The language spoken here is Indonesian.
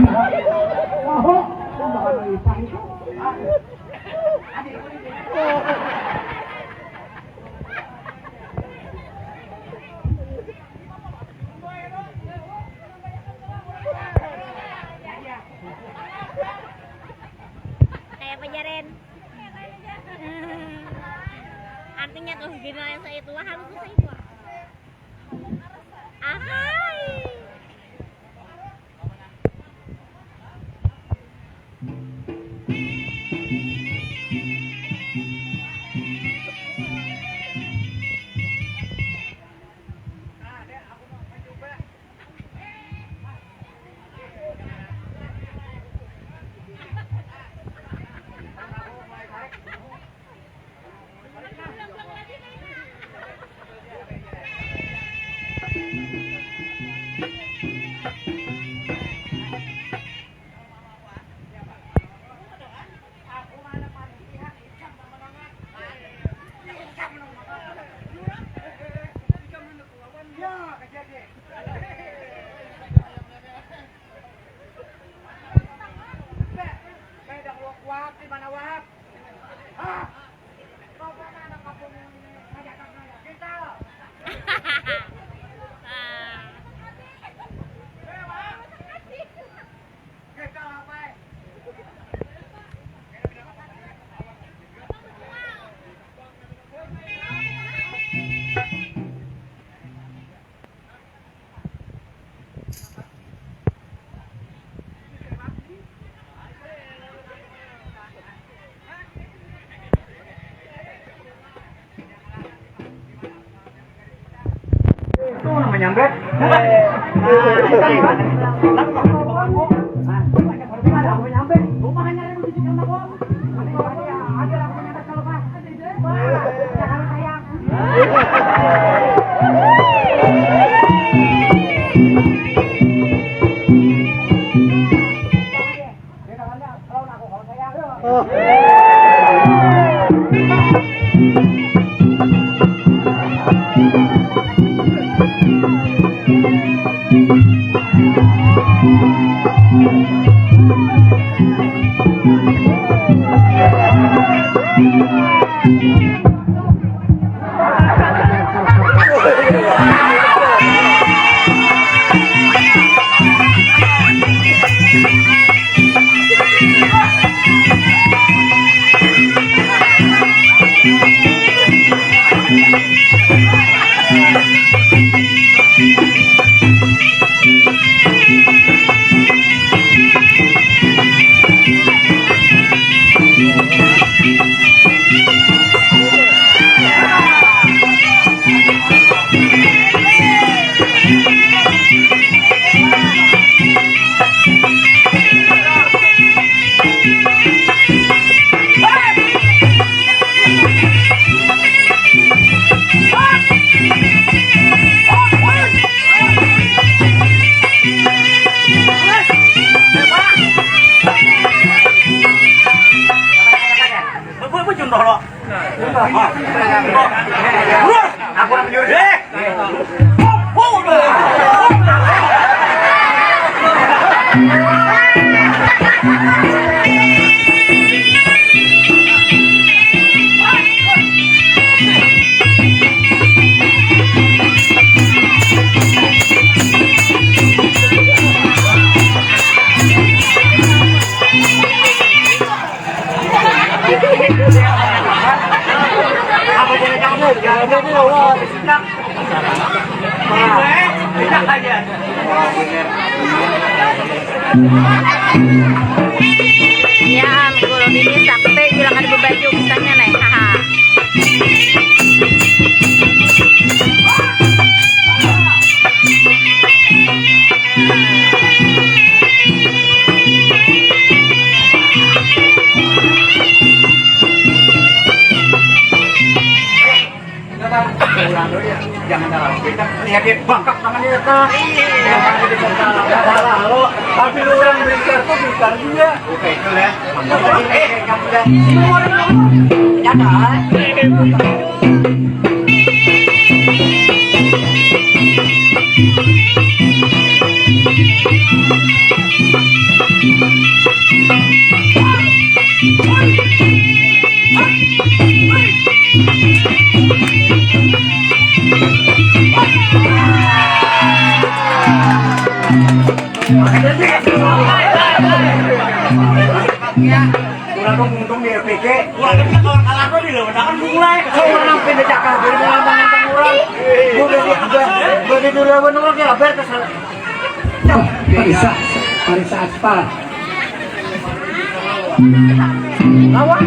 Oh, bakal ipang itu. Kayak penjaren. Artinya tuh generasi itu harus selesai itu. Ahai. Itu namanya nyambet. Aku menyuruh. Ya, kalau ini sampai bilang ada berbaju misalnya nih, haha. Jangan dalam kita lihat dia bangkak tangan dia tak. Jangan salah lo. Tapi lu orang berikan tuh bukan dia. Oke itu ya. Kamu dah. Jangan. ya. Ulah dong untung di RPK. Wah, kan kawan kalah tuh di lewenangan mulai. Orang pindah cakap dari melambangan tang orang. Gua di dulu lawan orang ya ber kesel. Parisa aspal. Lawan.